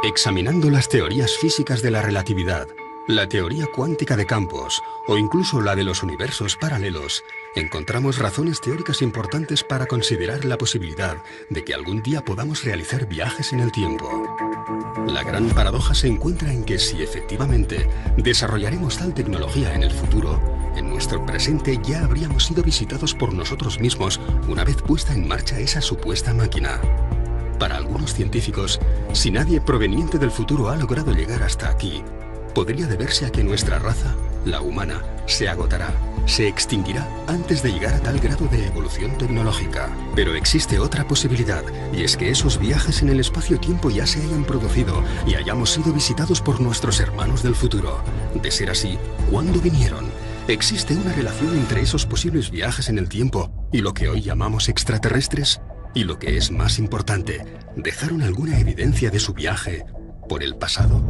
Examinando las teorías físicas de la relatividad, la teoría cuántica de campos o incluso la de los universos paralelos, encontramos razones teóricas importantes para considerar la posibilidad de que algún día podamos realizar viajes en el tiempo. La gran paradoja se encuentra en que si efectivamente desarrollaremos tal tecnología en el futuro, en nuestro presente ya habríamos sido visitados por nosotros mismos una vez puesta en marcha esa supuesta máquina. Para algunos científicos, si nadie proveniente del futuro ha logrado llegar hasta aquí, podría deberse a que nuestra raza, la humana, se agotará, se extinguirá antes de llegar a tal grado de evolución tecnológica. Pero existe otra posibilidad, y es que esos viajes en el espacio-tiempo ya se hayan producido y hayamos sido visitados por nuestros hermanos del futuro. De ser así, ¿cuándo vinieron? ¿Existe una relación entre esos posibles viajes en el tiempo y lo que hoy llamamos extraterrestres? Y lo que es más importante, ¿dejaron alguna evidencia de su viaje por el pasado?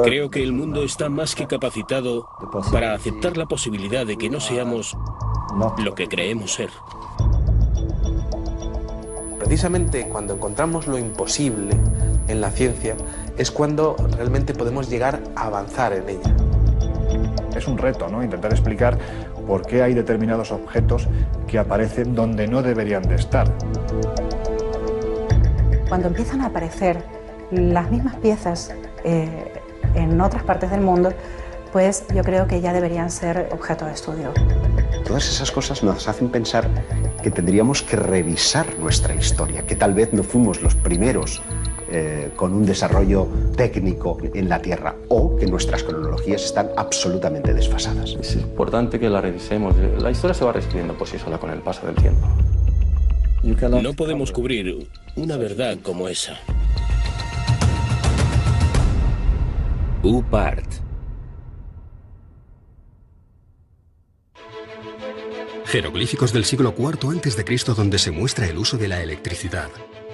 Creo que el mundo está más que capacitado para aceptar la posibilidad de que no seamos lo que creemos ser. Precisamente cuando encontramos lo imposible en la ciencia es cuando realmente podemos llegar a avanzar en ella. Es un reto, ¿no? Intentar explicar por qué hay determinados objetos que aparecen donde no deberían de estar. Cuando empiezan a aparecer las mismas piezas en otras partes del mundo, pues yo creo que ya deberían ser objeto de estudio. Todas esas cosas nos hacen pensar que tendríamos que revisar nuestra historia, que tal vez no fuimos los primeros con un desarrollo técnico en la Tierra, o que nuestras cronologías están absolutamente desfasadas. Es importante que la revisemos. La historia se va reescribiendo por sí sola con el paso del tiempo. No podemos cubrir una verdad como esa. UPART. Jeroglíficos del siglo IV a.C. donde se muestra el uso de la electricidad.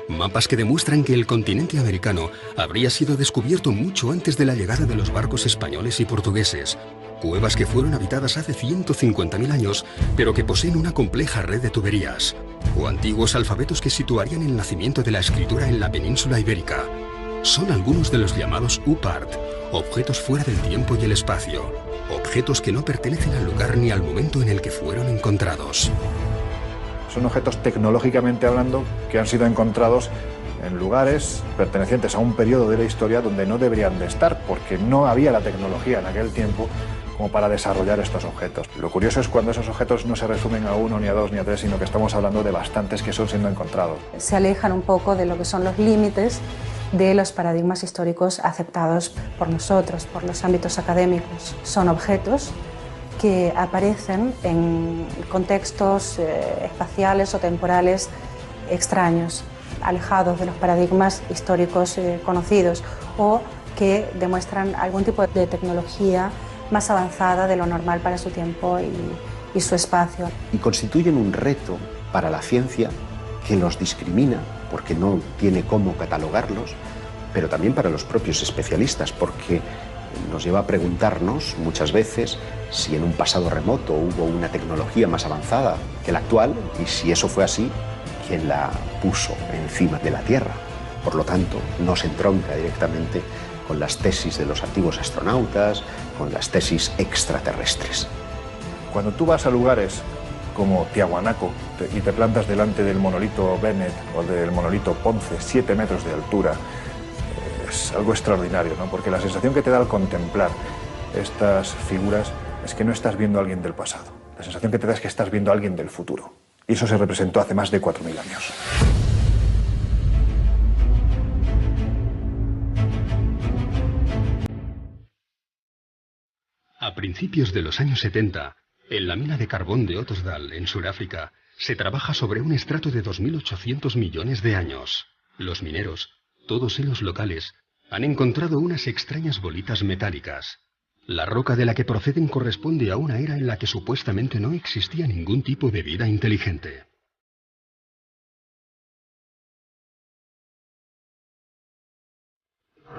Mapas que demuestran que el continente americano habría sido descubierto mucho antes de la llegada de los barcos españoles y portugueses. Cuevas que fueron habitadas hace 150.000 años, pero que poseen una compleja red de tuberías. O antiguos alfabetos que situarían el nacimiento de la escritura en la península ibérica. Son algunos de los llamados UPART, objetos fuera del tiempo y el espacio. Objetos que no pertenecen al lugar ni al momento en el que fueron encontrados. Son objetos tecnológicamente hablando que han sido encontrados en lugares pertenecientes a un periodo de la historia donde no deberían de estar, porque no había la tecnología en aquel tiempo como para desarrollar estos objetos. Lo curioso es cuando esos objetos no se resumen a uno, ni a dos, ni a tres, sino que estamos hablando de bastantes que son siendo encontrados. Se alejan un poco de lo que son los límites de los paradigmas históricos aceptados por nosotros, por los ámbitos académicos. Son objetos que aparecen en contextos espaciales o temporales extraños, alejados de los paradigmas históricos conocidos, o que demuestran algún tipo de tecnología más avanzada de lo normal para su tiempo y su espacio. Y constituyen un reto para la ciencia que los discrimina porque no tiene cómo catalogarlos, pero también para los propios especialistas, porque nos lleva a preguntarnos muchas veces si en un pasado remoto hubo una tecnología más avanzada que la actual, y si eso fue así, ¿quién la puso encima de la Tierra? Por lo tanto, no se entronca directamente con las tesis de los antiguos astronautas, con las tesis extraterrestres. Cuando tú vas a lugares como Tiahuanaco y te plantas delante del monolito Bennett o del monolito Ponce, 7 metros de altura, es algo extraordinario, ¿no? Porque la sensación que te da al contemplar estas figuras es que no estás viendo a alguien del pasado. La sensación que te da es que estás viendo a alguien del futuro. Y eso se representó hace más de 4.000 años. A principios de los años 70, en la mina de carbón de Ottosdal, en Sudáfrica, se trabaja sobre un estrato de 2.800 millones de años. Los mineros, todos ellos locales, han encontrado unas extrañas bolitas metálicas. La roca de la que proceden corresponde a una era en la que supuestamente no existía ningún tipo de vida inteligente.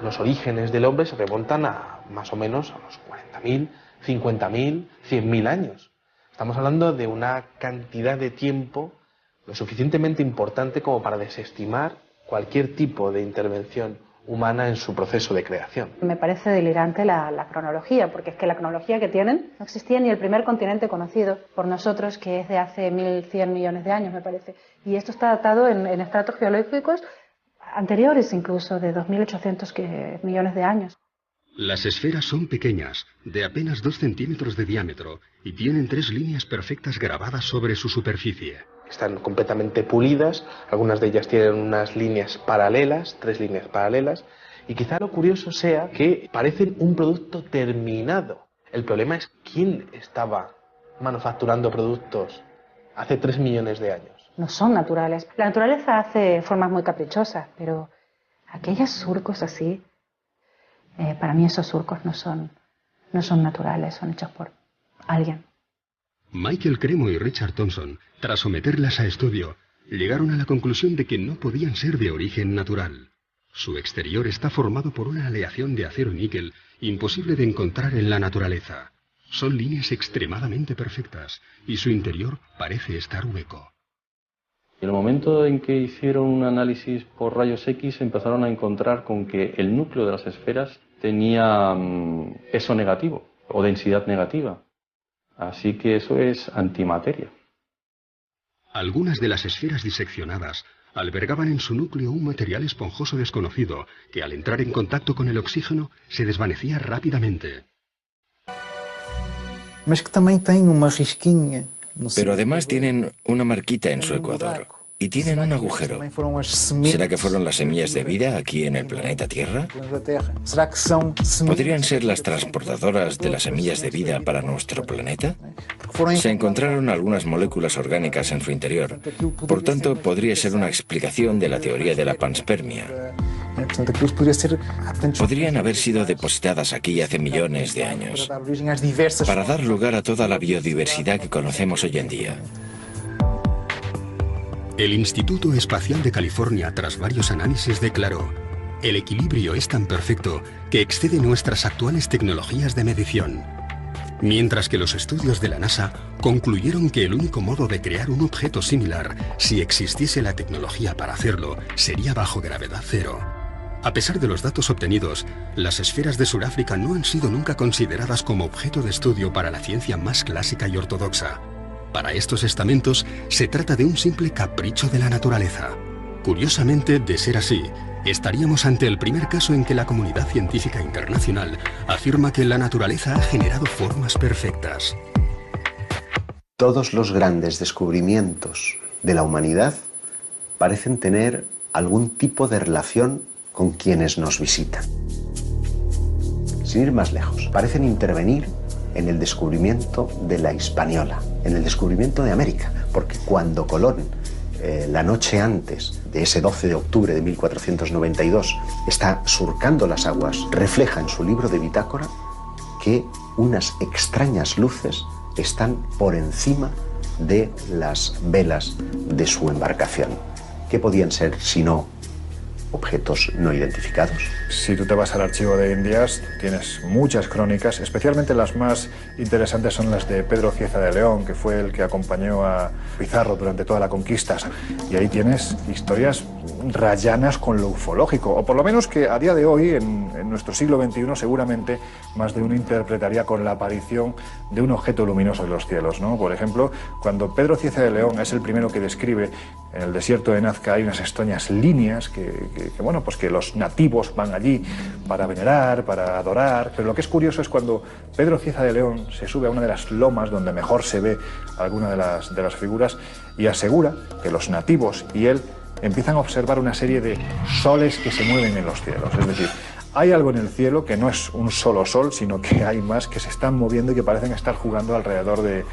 Los orígenes del hombre se remontan a más o menos a los 40.000, 50.000, 100.000 años. Estamos hablando de una cantidad de tiempo lo suficientemente importante como para desestimar cualquier tipo de intervención humana en su proceso de creación. Me parece delirante la cronología, porque es que la cronología que tienen no existía ni el primer continente conocido por nosotros, que es de hace 1.100 millones de años, me parece. Y esto está datado en estratos geológicos anteriores incluso, de 2.800 millones de años. Las esferas son pequeñas, de apenas 2 centímetros de diámetro, y tienen 3 líneas perfectas grabadas sobre su superficie. Están completamente pulidas, algunas de ellas tienen unas líneas paralelas, 3 líneas paralelas, y quizá lo curioso sea que parecen un producto terminado. El problema es quién estaba manufacturando productos hace 3 millones de años. No son naturales. La naturaleza hace formas muy caprichosas, pero aquellos surcos así, para mí esos surcos no son naturales, son hechos por alguien. Michael Cremo y Richard Thompson, tras someterlas a estudio, llegaron a la conclusión de que no podían ser de origen natural. Su exterior está formado por una aleación de acero y níquel imposible de encontrar en la naturaleza. Son líneas extremadamente perfectas y su interior parece estar hueco. En el momento en que hicieron un análisis por rayos X empezaron a encontrar con que el núcleo de las esferas tenía peso negativo o densidad negativa. Así que eso es antimateria. Algunas de las esferas diseccionadas albergaban en su núcleo un material esponjoso desconocido que al entrar en contacto con el oxígeno se desvanecía rápidamente. Pero además tienen una marquita en su ecuador y tienen un agujero. ¿Será que fueron las semillas de vida aquí en el planeta Tierra? ¿Podrían ser las transportadoras de las semillas de vida para nuestro planeta? Se encontraron algunas moléculas orgánicas en su interior. Por tanto, podría ser una explicación de la teoría de la panspermia. Podrían haber sido depositadas aquí hace millones de años para dar lugar a toda la biodiversidad que conocemos hoy en día. El Instituto Espacial de California, tras varios análisis, declaró: el equilibrio es tan perfecto que excede nuestras actuales tecnologías de medición. Mientras que los estudios de la NASA concluyeron que el único modo de crear un objeto similar, si existiese la tecnología para hacerlo, sería bajo gravedad cero. A pesar de los datos obtenidos, las esferas de Sudáfrica no han sido nunca consideradas como objeto de estudio para la ciencia más clásica y ortodoxa. Para estos estamentos, se trata de un simple capricho de la naturaleza. Curiosamente, de ser así, estaríamos ante el primer caso en que la comunidad científica internacional afirma que la naturaleza ha generado formas perfectas. Todos los grandes descubrimientos de la humanidad parecen tener algún tipo de relación con quienes nos visitan. Sin ir más lejos, parecen intervenir en el descubrimiento de la Hispaniola, en el descubrimiento de América, porque cuando Colón, la noche antes de ese 12 de octubre de 1492, está surcando las aguas, refleja en su libro de bitácora que unas extrañas luces están por encima de las velas de su embarcación. ¿Qué podían ser sino objetos no identificados? Si tú te vas al archivo de Indias, tienes muchas crónicas, especialmente las más interesantes son las de Pedro Cieza de León, que fue el que acompañó a Pizarro durante toda la conquista. Y ahí tienes historias rayanas con lo ufológico, o por lo menos que a día de hoy, en nuestro siglo XXI, seguramente más de uno interpretaría con la aparición de un objeto luminoso en los cielos, ¿no? Por ejemplo, cuando Pedro Cieza de León es el primero que describe en el desierto de Nazca hay unas extrañas líneas que los nativos van allí para venerar, para adorar, pero lo que es curioso es cuando Pedro Cieza de León se sube a una de las lomas donde mejor se ve alguna de las figuras y asegura que los nativos y él empiezan a observar una serie de soles que se mueven en los cielos, es decir, hay algo en el cielo que no es un solo sol, sino que hay más que se están moviendo y que parecen estar jugando alrededor de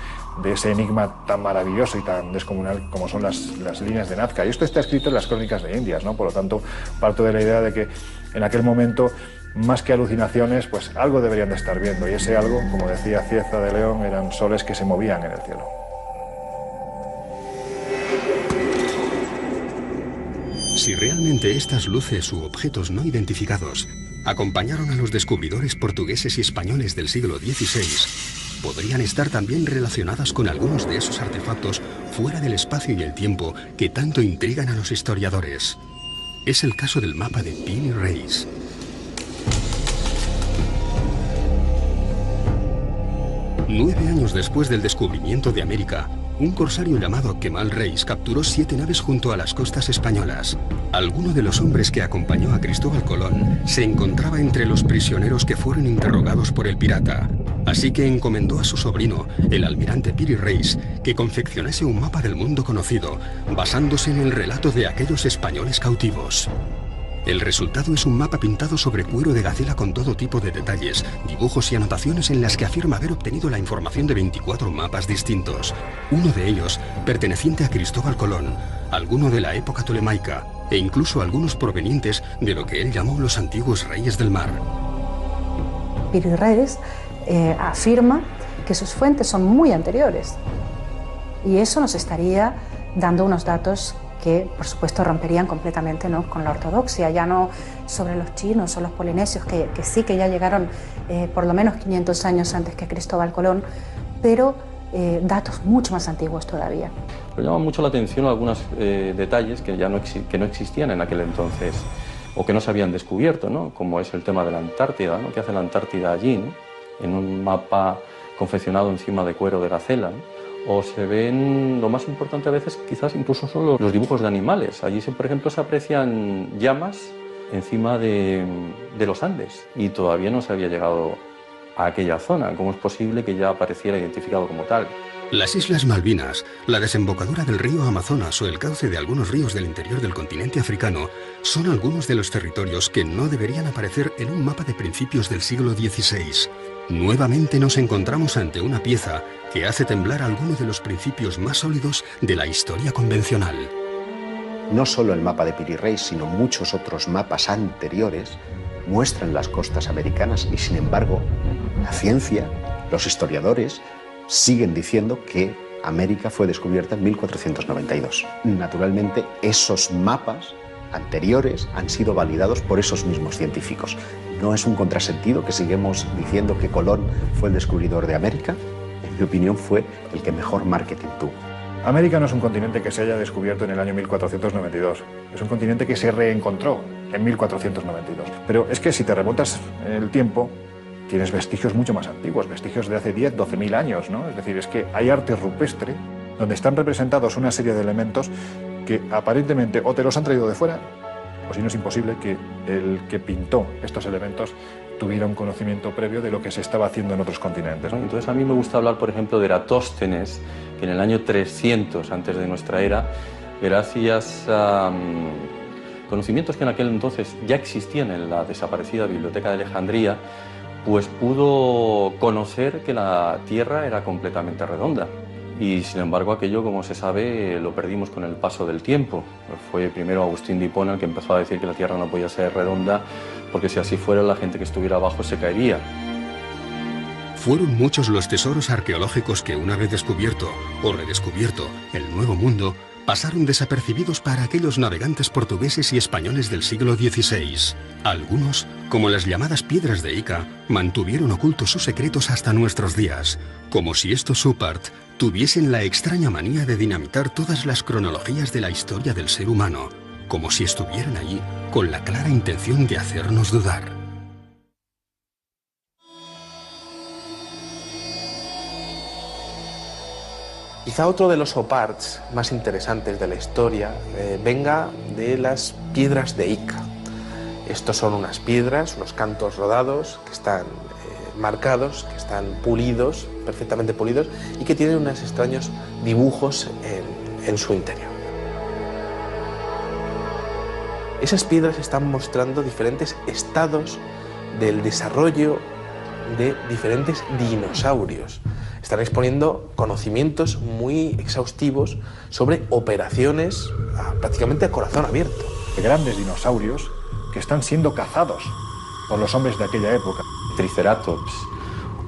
ese enigma tan maravilloso y tan descomunal como son las líneas de Nazca. Y esto está escrito en las crónicas de Indias, ¿no? Por lo tanto, parto de la idea de que en aquel momento, más que alucinaciones, pues algo deberían de estar viendo. Y ese algo, como decía Cieza de León, eran soles que se movían en el cielo. Si realmente estas luces u objetos no identificados acompañaron a los descubridores portugueses y españoles del siglo XVI, podrían estar también relacionadas con algunos de esos artefactos fuera del espacio y el tiempo que tanto intrigan a los historiadores. Es el caso del mapa de Piri Reis. Nueve años después del descubrimiento de América, un corsario llamado Kemal Reis capturó 7 naves junto a las costas españolas. Alguno de los hombres que acompañó a Cristóbal Colón se encontraba entre los prisioneros que fueron interrogados por el pirata. Así que encomendó a su sobrino, el almirante Piri Reis, que confeccionase un mapa del mundo conocido, basándose en el relato de aquellos españoles cautivos. El resultado es un mapa pintado sobre cuero de gacela con todo tipo de detalles, dibujos y anotaciones en las que afirma haber obtenido la información de 24 mapas distintos. Uno de ellos, perteneciente a Cristóbal Colón, alguno de la época tolemaica, e incluso algunos provenientes de lo que él llamó los antiguos reyes del mar. Piri Reis afirma que sus fuentes son muy anteriores, y eso nos estaría dando unos datos que, por supuesto, romperían completamente, ¿no?, con la ortodoxia, ya no sobre los chinos o los polinesios, que sí que ya llegaron por lo menos 500 años antes que Cristóbal Colón, pero datos mucho más antiguos todavía. Pero llama mucho la atención algunos detalles que ya no existían en aquel entonces, o que no se habían descubierto, ¿no?, como es el tema de la Antártida, ¿no?, que hace la Antártida allí, ¿no?, en un mapa confeccionado encima de cuero de gacela, ¿no? O se ven, lo más importante a veces quizás incluso son los dibujos de animales. Allí, por ejemplo, se aprecian llamas encima de los Andes y todavía no se había llegado a aquella zona. ¿Cómo es posible que ya apareciera identificado como tal? Las Islas Malvinas, la desembocadura del río Amazonas o el cauce de algunos ríos del interior del continente africano son algunos de los territorios que no deberían aparecer en un mapa de principios del siglo XVI. Nuevamente nos encontramos ante una pieza que hace temblar algunos de los principios más sólidos de la historia convencional. No solo el mapa de Piri Reis, sino muchos otros mapas anteriores muestran las costas americanas y, sin embargo, la ciencia, los historiadores, siguen diciendo que América fue descubierta en 1492. Naturalmente, esos mapas anteriores han sido validados por esos mismos científicos. No es un contrasentido que sigamos diciendo que Colón fue el descubridor de América. En mi opinión, fue el que mejor marketing tuvo. América no es un continente que se haya descubierto en el año 1492. Es un continente que se reencontró en 1492. Pero es que si te remontas en el tiempo, tienes vestigios mucho más antiguos, vestigios de hace 10, 12.000 años, ¿no? Es decir, es que hay arte rupestre donde están representados una serie de elementos que aparentemente o te los han traído de fuera, o si no es imposible que el que pintó estos elementos tuviera un conocimiento previo de lo que se estaba haciendo en otros continentes, ¿no? Entonces a mí me gusta hablar, por ejemplo, de Eratóstenes, que en el año 300 antes de nuestra era, gracias a conocimientos que en aquel entonces ya existían en la desaparecida Biblioteca de Alejandría, pues pudo conocer que la Tierra era completamente redonda. Y sin embargo aquello, como se sabe, lo perdimos con el paso del tiempo. Fue primero Agustín de Hipona el que empezó a decir que la Tierra no podía ser redonda, porque si así fuera la gente que estuviera abajo se caería. Fueron muchos los tesoros arqueológicos que, una vez descubierto o redescubierto el Nuevo Mundo, pasaron desapercibidos para aquellos navegantes portugueses y españoles del siglo XVI. Algunos, como las llamadas piedras de Ica, mantuvieron ocultos sus secretos hasta nuestros días, como si estos Supart tuviesen la extraña manía de dinamitar todas las cronologías de la historia del ser humano, como si estuvieran allí con la clara intención de hacernos dudar. Quizá otro de los oparts más interesantes de la historia venga de las piedras de Ica. Estos son unas piedras, unos cantos rodados que están marcados, que están pulidos, perfectamente pulidos, y que tienen unos extraños dibujos en su interior. Esas piedras están mostrando diferentes estados del desarrollo de diferentes dinosaurios. Están exponiendo conocimientos muy exhaustivos sobre operaciones prácticamente a corazón abierto. Grandes dinosaurios que están siendo cazados por los hombres de aquella época. Triceratops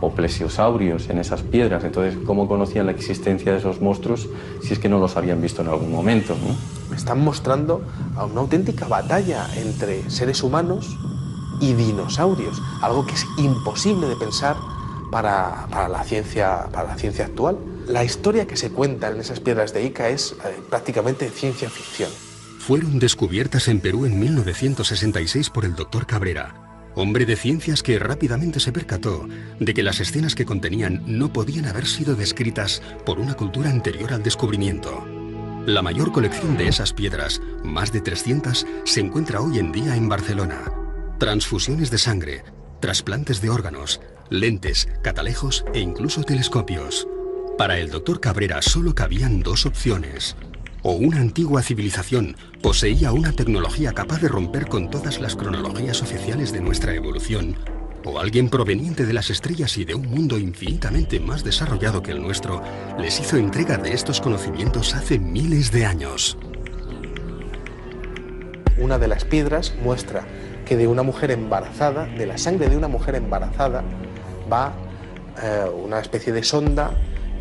o plesiosaurios en esas piedras. Entonces, ¿cómo conocían la existencia de esos monstruos si es que no los habían visto en algún momento, ¿no? Están mostrando a una auténtica batalla entre seres humanos y dinosaurios, algo que es imposible de pensar para la ciencia actual. La historia que se cuenta en esas piedras de Ica es prácticamente ciencia ficción. fueron descubiertas en Perú en 1966 por el Dr. Cabrera, hombre de ciencias que rápidamente se percató de que las escenas que contenían no podían haber sido descritas por una cultura anterior al descubrimiento. La mayor colección de esas piedras, más de 300, se encuentra hoy en día en Barcelona. Transfusiones de sangre, trasplantes de órganos, lentes, catalejos e incluso telescopios. Para el Dr. Cabrera solo cabían dos opciones. O una antigua civilización poseía una tecnología capaz de romper con todas las cronologías oficiales de nuestra evolución, o alguien proveniente de las estrellas y de un mundo infinitamente más desarrollado que el nuestro les hizo entrega de estos conocimientos hace miles de años. Una de las piedras muestra que de una mujer embarazada, de la sangre de una mujer embarazada, va una especie de sonda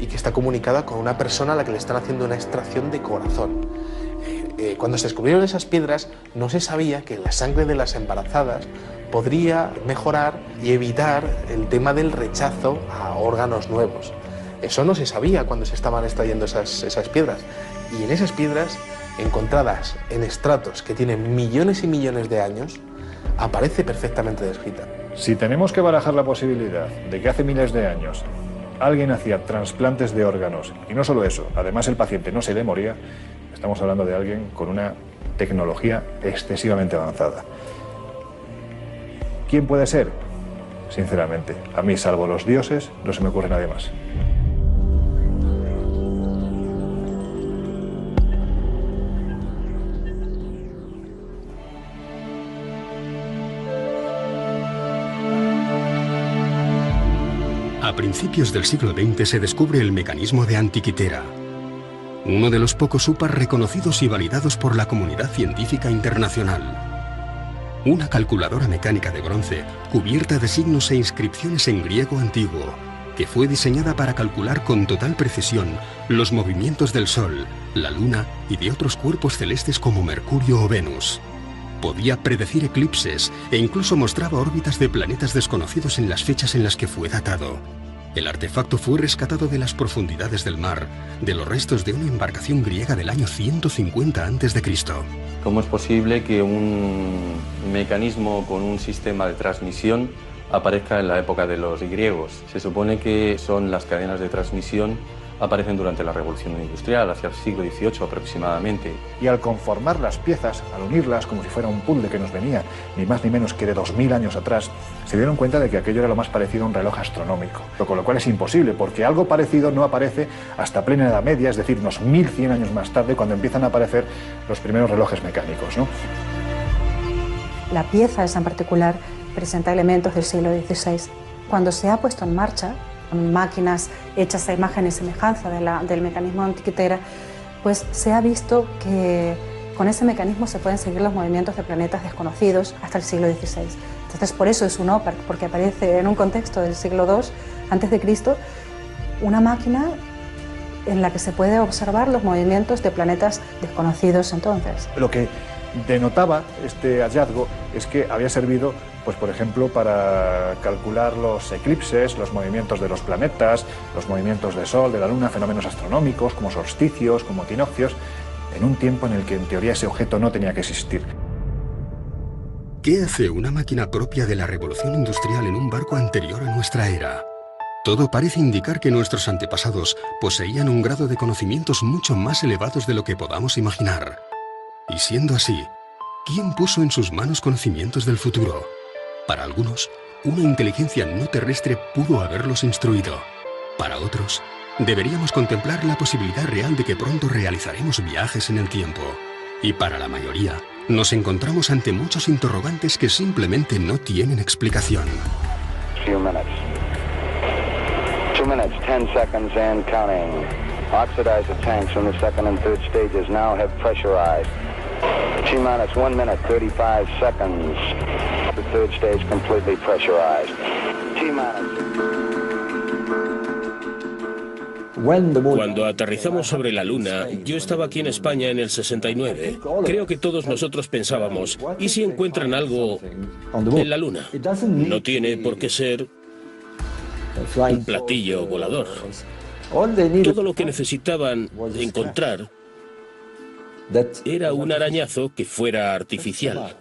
y que está comunicada con una persona a la que le están haciendo una extracción de corazón. Cuando se descubrieron esas piedras, no se sabía que la sangre de las embarazadas podría mejorar y evitar el tema del rechazo a órganos nuevos. Eso no se sabía cuando se estaban extrayendo esas piedras. Y en esas piedras, encontradas en estratos que tienen millones y millones de años, aparece perfectamente descrita. Si tenemos que barajar la posibilidad de que hace miles de años alguien hacía trasplantes de órganos, y no solo eso, además el paciente no se le moría, estamos hablando de alguien con una tecnología excesivamente avanzada. ¿Quién puede ser? Sinceramente, a mí, salvo los dioses, no se me ocurre nadie más. A principios del siglo XX se descubre el mecanismo de Antikythera, uno de los pocos UPAs reconocidos y validados por la comunidad científica internacional. Una calculadora mecánica de bronce cubierta de signos e inscripciones en griego antiguo, que fue diseñada para calcular con total precisión los movimientos del Sol, la Luna y de otros cuerpos celestes como Mercurio o Venus. Podía predecir eclipses e incluso mostraba órbitas de planetas desconocidos en las fechas en las que fue datado. El artefacto fue rescatado de las profundidades del mar, de los restos de una embarcación griega del año 150 a.C. ¿Cómo es posible que un mecanismo con un sistema de transmisión aparezca en la época de los griegos? Se supone que son las cadenas de transmisión aparecen durante la Revolución Industrial, hacia el siglo XVIII aproximadamente. Y al conformar las piezas, al unirlas como si fuera un puzzle que nos venía ni más ni menos que de 2000 años atrás, se dieron cuenta de que aquello era lo más parecido a un reloj astronómico, con lo cual es imposible, porque algo parecido no aparece hasta plena Edad Media, es decir, unos 1100 años más tarde, cuando empiezan a aparecer los primeros relojes mecánicos, ¿no? La pieza esa en particular presenta elementos del siglo XVI. Cuando se ha puesto en marcha, con máquinas hechas a imagen y semejanza del mecanismo de Antikythera, pues se ha visto que con ese mecanismo se pueden seguir los movimientos de planetas desconocidos hasta el siglo XVI. Entonces, por eso es un OPAR, porque aparece en un contexto del siglo II a.C. una máquina en la que se puede observar los movimientos de planetas desconocidos entonces. Lo que denotaba este hallazgo es que había servido, pues por ejemplo, para calcular los eclipses, los movimientos de los planetas, los movimientos del Sol, de la Luna, fenómenos astronómicos como solsticios, como equinoccios, en un tiempo en el que en teoría ese objeto no tenía que existir. ¿Qué hace una máquina propia de la revolución industrial en un barco anterior a nuestra era? Todo parece indicar que nuestros antepasados poseían un grado de conocimientos mucho más elevados de lo que podamos imaginar. Y siendo así, ¿quién puso en sus manos conocimientos del futuro? Para algunos, una inteligencia no terrestre pudo haberlos instruido. Para otros, deberíamos contemplar la posibilidad real de que pronto realizaremos viajes en el tiempo. Y para la mayoría, nos encontramos ante muchos interrogantes que simplemente no tienen explicación. 2 minutes, 10 seconds and counting. Oxidize the tanks in the second and third stages now have pressurized. T-minus 1 minute, 35 seconds. The third stage completely pressurized. Cuando aterrizamos sobre la Luna, yo estaba aquí en España en el 69. Creo que todos nosotros pensábamos, ¿y si encuentran algo en la Luna? No tiene por qué ser un platillo volador. Todo lo que necesitaban encontrar era un arañazo que fuera artificial.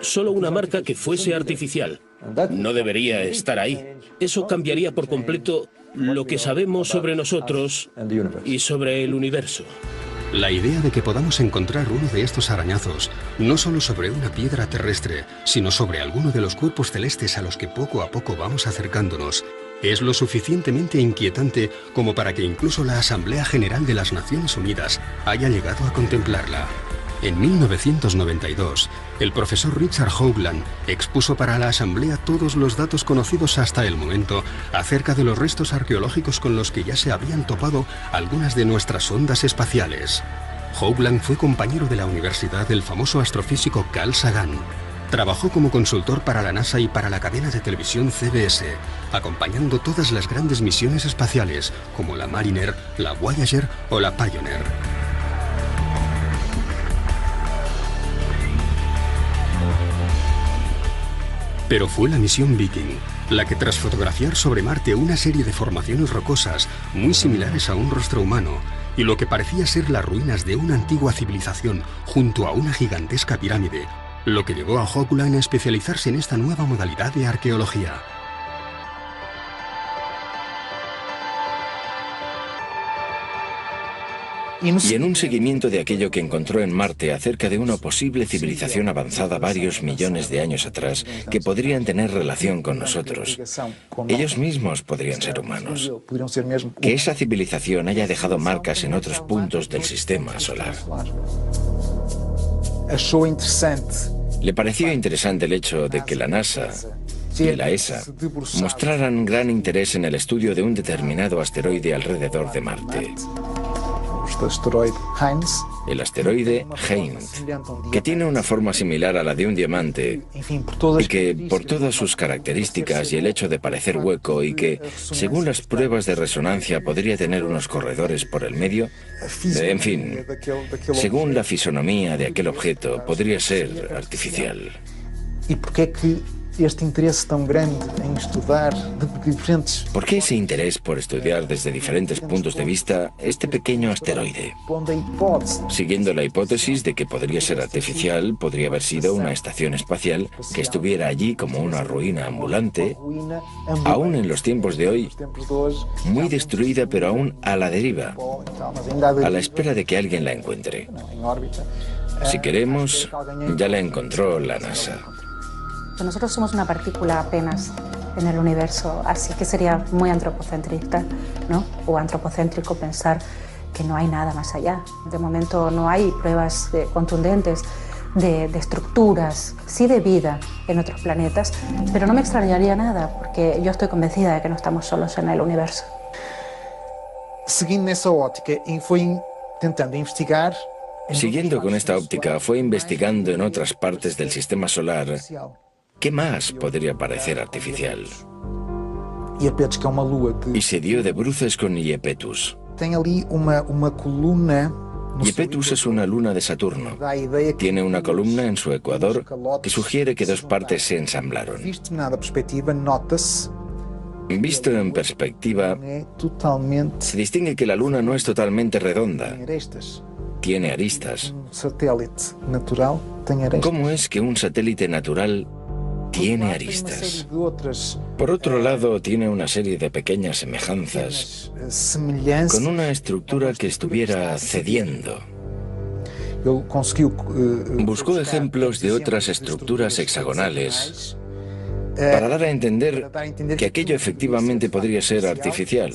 Solo una marca que fuese artificial. No debería estar ahí. Eso cambiaría por completo lo que sabemos sobre nosotros y sobre el universo. La idea de que podamos encontrar uno de estos arañazos, no solo sobre una piedra terrestre, sino sobre alguno de los cuerpos celestes a los que poco a poco vamos acercándonos, es lo suficientemente inquietante como para que incluso la Asamblea General de las Naciones Unidas haya llegado a contemplarla. En 1992, el profesor Richard Hoagland expuso para la Asamblea todos los datos conocidos hasta el momento acerca de los restos arqueológicos con los que ya se habían topado algunas de nuestras sondas espaciales. Hoagland fue compañero de la universidad del famoso astrofísico Carl Sagan. Trabajó como consultor para la NASA y para la cadena de televisión CBS, acompañando todas las grandes misiones espaciales, como la Mariner, la Voyager o la Pioneer. Pero fue la misión Viking la que, tras fotografiar sobre Marte una serie de formaciones rocosas muy similares a un rostro humano y lo que parecía ser las ruinas de una antigua civilización junto a una gigantesca pirámide, lo que llevó a Hoagland a especializarse en esta nueva modalidad de arqueología. Y en un seguimiento de aquello que encontró en Marte acerca de una posible civilización avanzada varios millones de años atrás que podrían tener relación con nosotros. Ellos mismos podrían ser humanos. Que esa civilización haya dejado marcas en otros puntos del sistema solar. Le pareció interesante el hecho de que la NASA y la ESA mostraran gran interés en el estudio de un determinado asteroide alrededor de Marte. El asteroide Heinz, que tiene una forma similar a la de un diamante y que, por todas sus características y el hecho de parecer hueco y que, según las pruebas de resonancia, podría tener unos corredores por el medio, en fin, según la fisonomía de aquel objeto, podría ser artificial. este interés tan grande en estudiar de diferentes... ¿Por qué ese interés por estudiar desde diferentes puntos de vista este pequeño asteroide? Siguiendo la hipótesis de que podría ser artificial, podría haber sido una estación espacial que estuviera allí como una ruina ambulante, aún en los tiempos de hoy, muy destruida pero aún a la deriva, a la espera de que alguien la encuentre. Si queremos, ya la encontró la NASA. Nosotros somos una partícula apenas en el universo, así que sería muy antropocentrista, ¿no? O antropocéntrico pensar que no hay nada más allá. De momento no hay pruebas contundentes de estructuras, sí de vida en otros planetas, pero no me extrañaría nada porque yo estoy convencida de que no estamos solos en el universo. Siguiendo esa óptica, fue intentando investigar. Siguiendo con esta óptica, fue investigando en otras partes del sistema solar qué más podría parecer artificial. Y se dio de bruces con Iapetus. Iapetus es una luna de Saturno. Tiene una columna en su ecuador que sugiere que dos partes se ensamblaron. Visto en perspectiva, se distingue que la luna no es totalmente redonda. Tiene aristas. ¿Cómo es que un satélite natural tiene aristas? Por otro lado, tiene una serie de pequeñas semejanzas con una estructura que estuviera cediendo. Buscó ejemplos de otras estructuras hexagonales para dar a entender que aquello efectivamente podría ser artificial,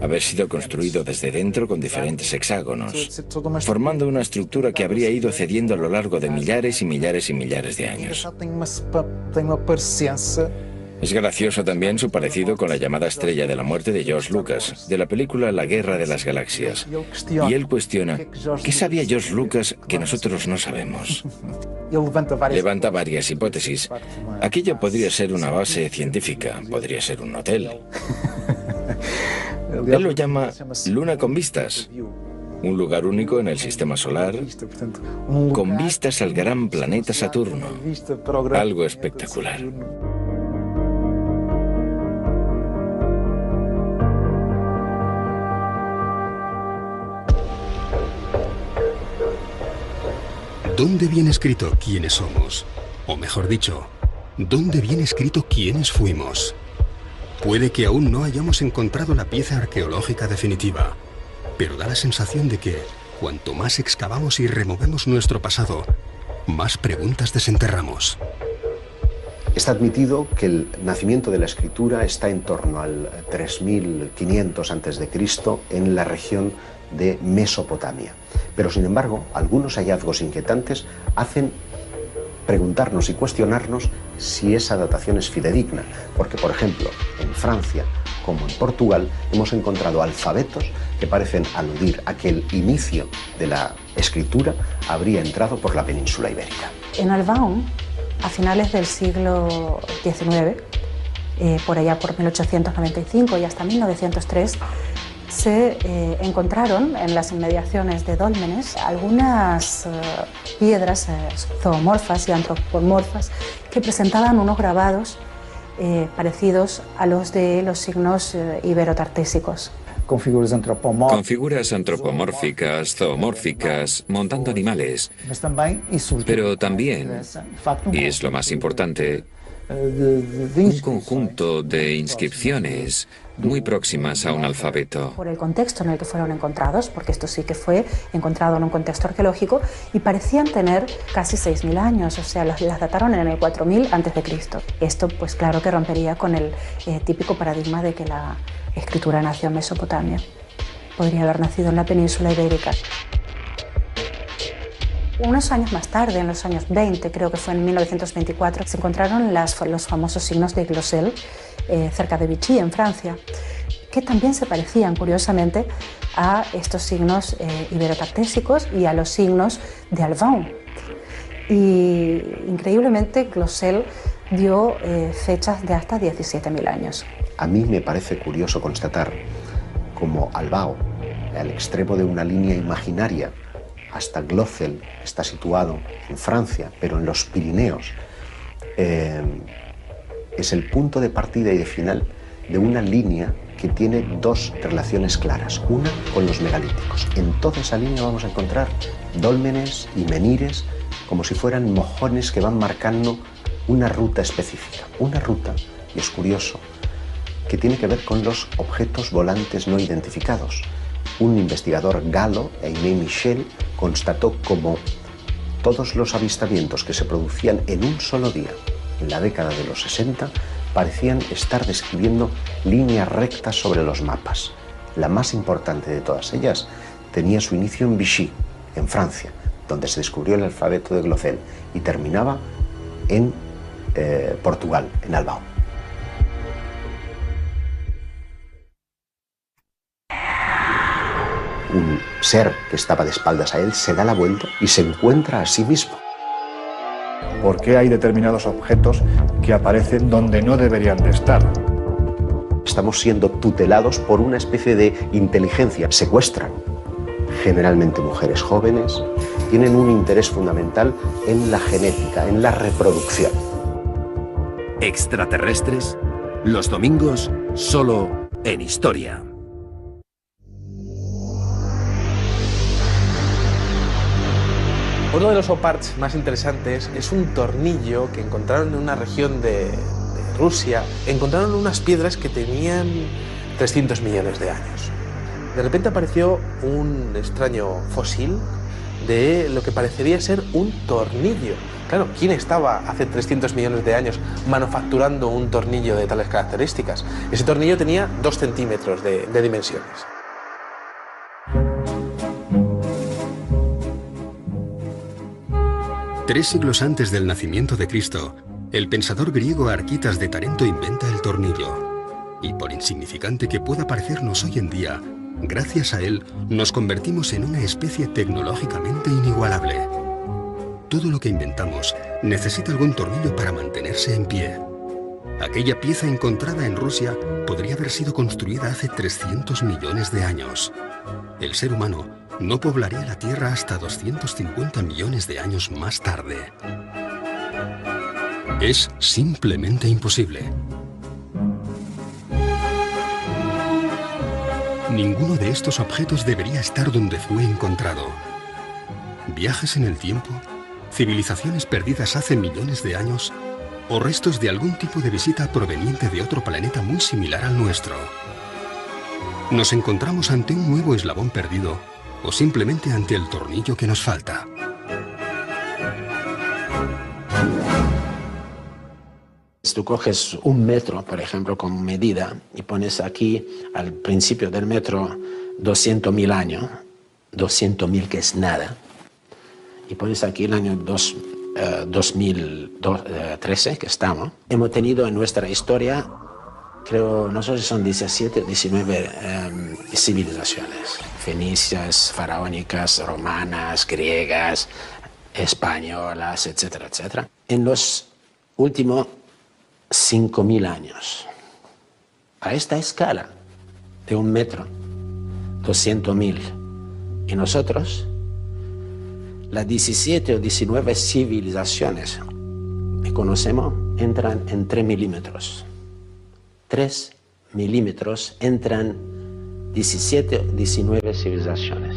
haber sido construido desde dentro con diferentes hexágonos, formando una estructura que habría ido cediendo a lo largo de millares y millares y millares de años. Es gracioso también su parecido con la llamada Estrella de la Muerte de George Lucas, de la película La Guerra de las Galaxias. Y él cuestiona, ¿qué sabía George Lucas que nosotros no sabemos? Levanta varias hipótesis. Aquello podría ser una base científica, podría ser un hotel. Él lo llama Luna con vistas. Un lugar único en el sistema solar, con vistas al gran planeta Saturno. Algo espectacular. ¿Dónde viene escrito quiénes somos? O mejor dicho, ¿dónde viene escrito quiénes fuimos? Puede que aún no hayamos encontrado la pieza arqueológica definitiva, pero da la sensación de que, cuanto más excavamos y removemos nuestro pasado, más preguntas desenterramos. Está admitido que el nacimiento de la escritura está en torno al 3500 a.C. en la región de Mesopotamia. Pero sin embargo, algunos hallazgos inquietantes hacen preguntarnos y cuestionarnos si esa datación es fidedigna, porque por ejemplo, en Francia como en Portugal hemos encontrado alfabetos que parecen aludir a que el inicio de la escritura habría entrado por la península ibérica. En Albaon, a finales del siglo XIX, por allá por 1895 y hasta 1903, se encontraron en las inmediaciones de Dólmenes algunas piedras zoomorfas y antropomorfas que presentaban unos grabados parecidos a los de los signos iberotartésicos. Con figuras antropomórficas, zoomórficas, montando animales, pero también, y es lo más importante, un conjunto de inscripciones muy próximas a un alfabeto. Por el contexto en el que fueron encontrados, porque esto sí que fue encontrado en un contexto arqueológico, y parecían tener casi 6.000 años, o sea, las dataron en el 4000 a.C. Esto, pues claro que rompería con el típico paradigma de que la escritura nació en Mesopotamia. Podría haber nacido en la península ibérica. Unos años más tarde, en los años 20, creo que fue en 1924, se encontraron los famosos signos de Glosel cerca de Vichy, en Francia, que también se parecían, curiosamente, a estos signos iberotartésicos y a los signos de Albaon. Y increíblemente, Glosel dio fechas de hasta 17.000 años. A mí me parece curioso constatar cómo Albaon, al extremo de una línea imaginaria, hasta Glosel, está situado en Francia, pero en los Pirineos, es el punto de partida y de final de una línea que tiene dos relaciones claras. Una con los megalíticos. En toda esa línea vamos a encontrar dólmenes y menires como si fueran mojones que van marcando una ruta específica. Una ruta, y es curioso, que tiene que ver con los objetos volantes no identificados. Un investigador galo, Aimé Michel, constató como todos los avistamientos que se producían en un solo día, en la década de los 60, parecían estar describiendo líneas rectas sobre los mapas. La más importante de todas ellas tenía su inicio en Vichy, en Francia, donde se descubrió el alfabeto de Glosel, y terminaba en Portugal, en Albaon. Un ser que estaba de espaldas a él se da la vuelta y se encuentra a sí mismo. ¿Por qué hay determinados objetos que aparecen donde no deberían de estar? Estamos siendo tutelados por una especie de inteligencia. Secuestran generalmente mujeres jóvenes, tienen un interés fundamental en la genética, en la reproducción. Extraterrestres, los domingos, solo en Historia. Uno de los oparts más interesantes es un tornillo que encontraron en una región de Rusia. Encontraron unas piedras que tenían 300 millones de años. De repente apareció un extraño fósil de lo que parecería ser un tornillo. Claro, ¿quién estaba hace 300 millones de años manufacturando un tornillo de tales características? Ese tornillo tenía 2 centímetros de dimensiones. Tres siglos antes del nacimiento de Cristo, el pensador griego Arquitas de Tarento inventa el tornillo. Y por insignificante que pueda parecernos hoy en día, gracias a él nos convertimos en una especie tecnológicamente inigualable. Todo lo que inventamos necesita algún tornillo para mantenerse en pie. Aquella pieza encontrada en Rusia podría haber sido construida hace 300 millones de años. El ser humano no poblaría la Tierra hasta 250 millones de años más tarde. Es simplemente imposible. Ninguno de estos objetos debería estar donde fue encontrado. Viajes en el tiempo civilizaciones perdidas hace millones de años o restos de algún tipo de visita proveniente de otro planeta muy similar al nuestro. ¿Nos encontramos ante un nuevo eslabón perdido o simplemente ante el tornillo que nos falta? Si tú coges un metro, por ejemplo, como medida, y pones aquí al principio del metro 200.000 años, 200.000 que es nada, y pones aquí el año 2013 que estamos, hemos tenido en nuestra historia, creo, no sé si son 17 o 19 civilizaciones, fenicias, faraónicas, romanas, griegas, españolas, etcétera, etcétera. En los últimos 5.000 años, a esta escala de un metro, 200.000, y nosotros, las 17 o 19 civilizaciones que conocemos entran en 3 milímetros. 3 milímetros entran 17 o 19 civilizaciones.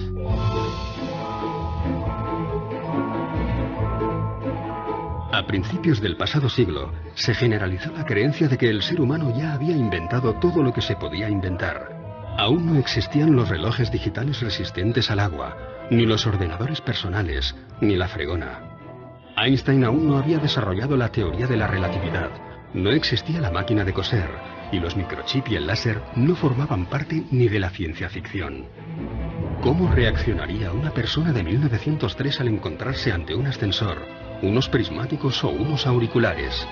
A principios del pasado siglo, se generalizó la creencia de que el ser humano ya había inventado todo lo que se podía inventar. Aún no existían los relojes digitales resistentes al agua, ni los ordenadores personales, ni la fregona. Einstein aún no había desarrollado la teoría de la relatividad, no existía la máquina de coser, y los microchips y el láser no formaban parte ni de la ciencia ficción. ¿Cómo reaccionaría una persona de 1903 al encontrarse ante un ascensor, unos prismáticos o unos auriculares?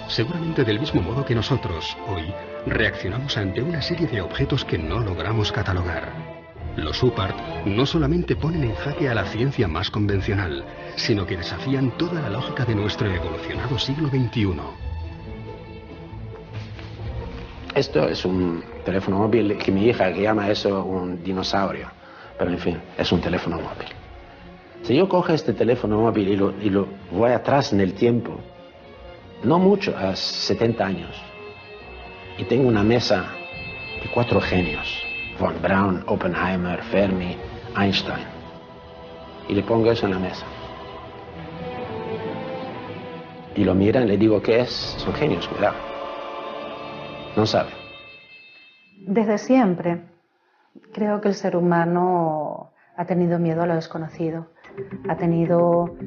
Seguramente del mismo modo que nosotros, hoy, reaccionamos ante una serie de objetos que no logramos catalogar. Los UPART no solamente ponen en jaque a la ciencia más convencional, sino que desafían toda la lógica de nuestro evolucionado siglo XXI. Esto es un teléfono móvil que mi hija que llama eso un dinosaurio, pero en fin, es un teléfono móvil. Si yo cojo este teléfono móvil y lo voy atrás en el tiempo, no mucho, a 70 años, y tengo una mesa de 4 genios, von Braun, Oppenheimer, Fermi, Einstein, y le pongo eso en la mesa. Y lo miran y le digo, ¿qué es? Son genios, cuidado. No saben. Desde siempre creo que el ser humano ha tenido miedo a lo desconocido, ha tenido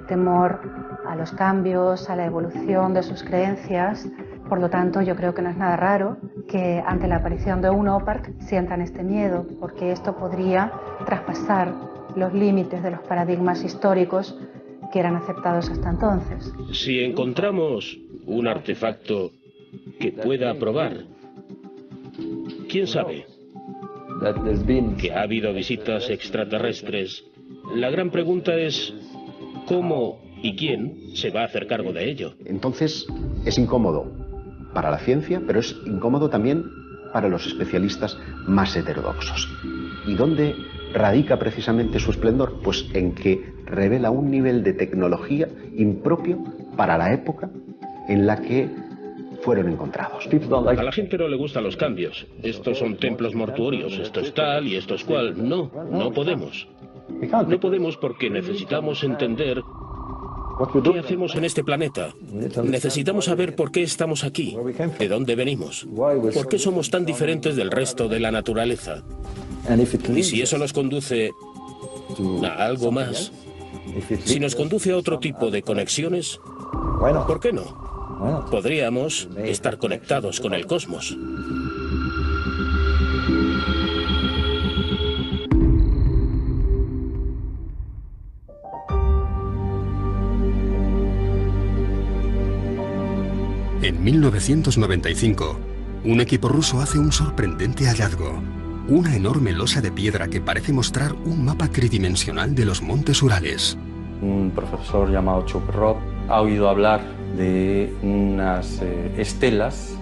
temor a los cambios, a la evolución de sus creencias. Por lo tanto, yo creo que no es nada raro que ante la aparición de un OPART sientan este miedo, porque esto podría traspasar los límites de los paradigmas históricos que eran aceptados hasta entonces. Si encontramos un artefacto que pueda probar, ¿quién sabe? Que ha habido visitas extraterrestres. La gran pregunta es ¿cómo y quién se va a hacer cargo de ello? Entonces, es incómodo para la ciencia, pero es incómodo también para los especialistas más heterodoxos. ¿Y dónde radica precisamente su esplendor? Pues en que revela un nivel de tecnología impropio para la época en la que fueron encontrados. A la gente no le gustan los cambios. Estos son templos mortuorios, esto es tal y esto es cual. No, no podemos. No podemos porque necesitamos entender qué hacemos en este planeta. Necesitamos saber por qué estamos aquí, de dónde venimos, por qué somos tan diferentes del resto de la naturaleza. Y si eso nos conduce a algo más, si nos conduce a otro tipo de conexiones, ¿por qué no? Podríamos estar conectados con el cosmos. En 1995, un equipo ruso hace un sorprendente hallazgo. Una enorme losa de piedra que parece mostrar un mapa tridimensional de los montes Urales. Un profesor llamado Chuprov ha oído hablar de unas estelas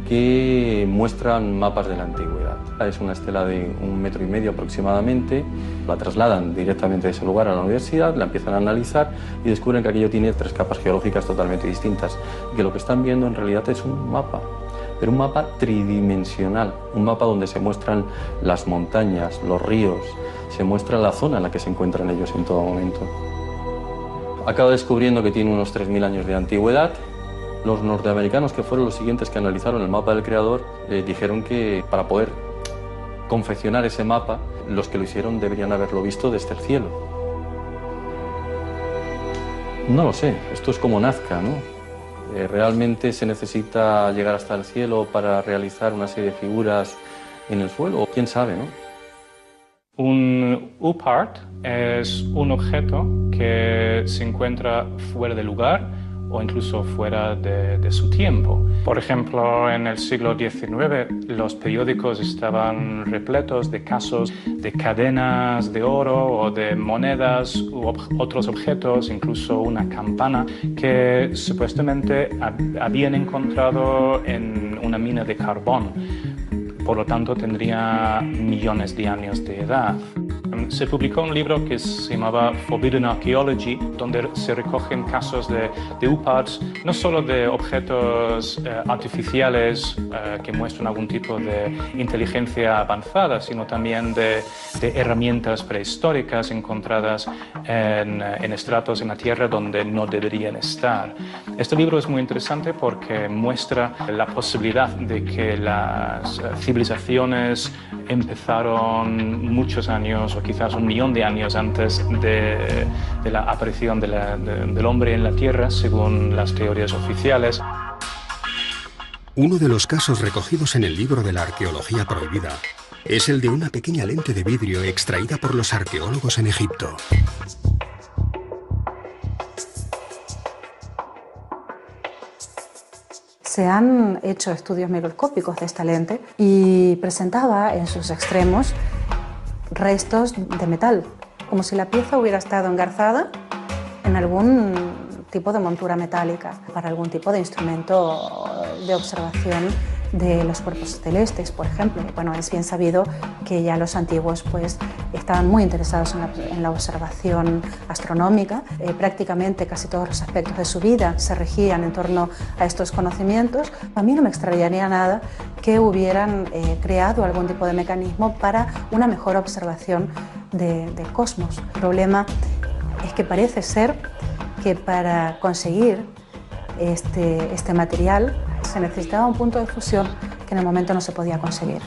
que muestran mapas de la antigüedad. Es una estela de 1,5 metros aproximadamente. La trasladan directamente de ese lugar a la universidad, la empiezan a analizar y descubren que aquello tiene 3 capas geológicas totalmente distintas. Que lo que están viendo en realidad es un mapa, pero un mapa tridimensional, un mapa donde se muestran las montañas, los ríos, se muestra la zona en la que se encuentran ellos en todo momento. Acaba descubriendo que tiene unos 3.000 años de antigüedad. Los norteamericanos, que fueron los siguientes que analizaron el mapa del creador, dijeron que para poder confeccionar ese mapa, los que lo hicieron deberían haberlo visto desde el cielo. No lo sé, esto es como Nazca, ¿no? ¿Realmente se necesita llegar hasta el cielo para realizar una serie de figuras en el suelo? ¿Quién sabe, no? Un UPART es un objeto que se encuentra fuera de lugar o incluso fuera de su tiempo. Por ejemplo, en el siglo XIX los periódicos estaban repletos de casos de cadenas de oro o de monedas u otros objetos, incluso una campana que supuestamente habían encontrado en una mina de carbón. Por lo tanto, tendría millones de años de edad. Se publicó un libro que se llamaba Forbidden Archaeology, donde se recogen casos de UPARTs, no solo de objetos artificiales que muestran algún tipo de inteligencia avanzada, sino también de herramientas prehistóricas encontradas en estratos en la Tierra donde no deberían estar. Este libro es muy interesante porque muestra la posibilidad de que las civilizaciones empezaron muchos años o quizás 1 millón de años antes de la aparición del hombre en la Tierra, según las teorías oficiales. Uno de los casos recogidos en el libro de la arqueología prohibida es el de una pequeña lente de vidrio extraída por los arqueólogos en Egipto. Se han hecho estudios microscópicos de esta lente y presentaba en sus extremos restos de metal, como si la pieza hubiera estado engarzada en algún tipo de montura metálica, para algún tipo de instrumento de observación de los cuerpos celestes, por ejemplo. Bueno, es bien sabido que ya los antiguos pues, estaban muy interesados en la observación astronómica. Prácticamente casi todos los aspectos de su vida se regían en torno a estos conocimientos. A mí no me extrañaría nada que hubieran creado algún tipo de mecanismo para una mejor observación del cosmos. El problema es que parece ser que para conseguir este material se necesitaba un punto de fusión que en el momento no se podía conseguir.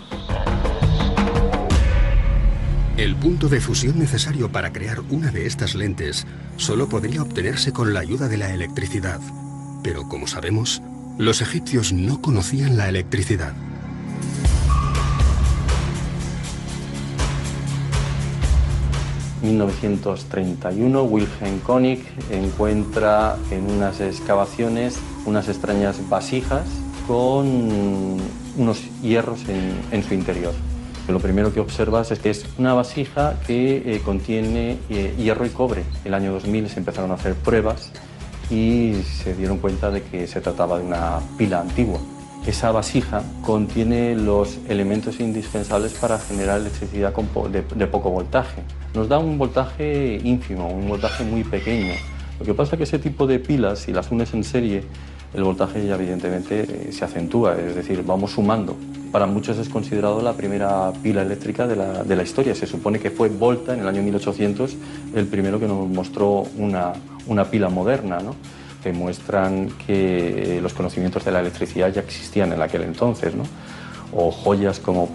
El punto de fusión necesario para crear una de estas lentes solo podría obtenerse con la ayuda de la electricidad. Pero como sabemos, los egipcios no conocían la electricidad. En 1931, Wilhelm König encuentra en unas excavaciones unas extrañas vasijas con unos hierros en su interior. Lo primero que observas es que es una vasija que contiene hierro y cobre. En el año 2000 se empezaron a hacer pruebas y se dieron cuenta de que se trataba de una pila antigua. Esa vasija contiene los elementos indispensables para generar electricidad de poco voltaje. Nos da un voltaje ínfimo, un voltaje muy pequeño. Lo que pasa es que ese tipo de pilas, si las unes en serie, el voltaje ya evidentemente se acentúa, es decir, vamos sumando. Para muchos es considerado la primera pila eléctrica de la historia. Se supone que fue Volta, en el año 1800, el primero que nos mostró una pila moderna, ¿no? Que muestran que los conocimientos de la electricidad ya existían en aquel entonces, ¿no? O joyas como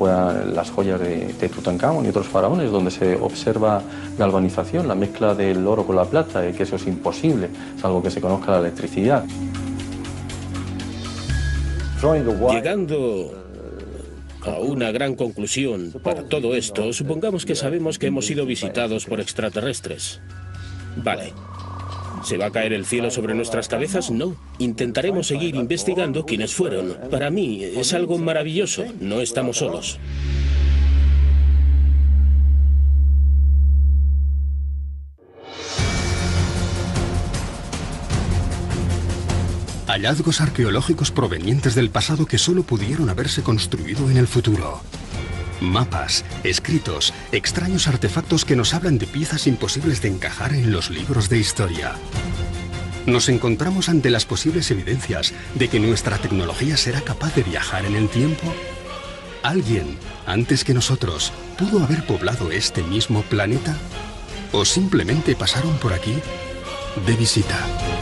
las joyas de Tutankamón y otros faraones, donde se observa galvanización, la mezcla del oro con la plata, y que eso es imposible, salvo que se conozca la electricidad. Llegando a una gran conclusión para todo esto, supongamos que sabemos que hemos sido visitados por extraterrestres. Vale. ¿Se va a caer el cielo sobre nuestras cabezas? No. Intentaremos seguir investigando quiénes fueron. Para mí es algo maravilloso. No estamos solos. Hallazgos arqueológicos provenientes del pasado que solo pudieron haberse construido en el futuro. Mapas, escritos, extraños artefactos que nos hablan de piezas imposibles de encajar en los libros de historia. Nos encontramos ante las posibles evidencias de que nuestra tecnología será capaz de viajar en el tiempo. ¿Alguien, antes que nosotros, pudo haber poblado este mismo planeta? ¿O simplemente pasaron por aquí de visita.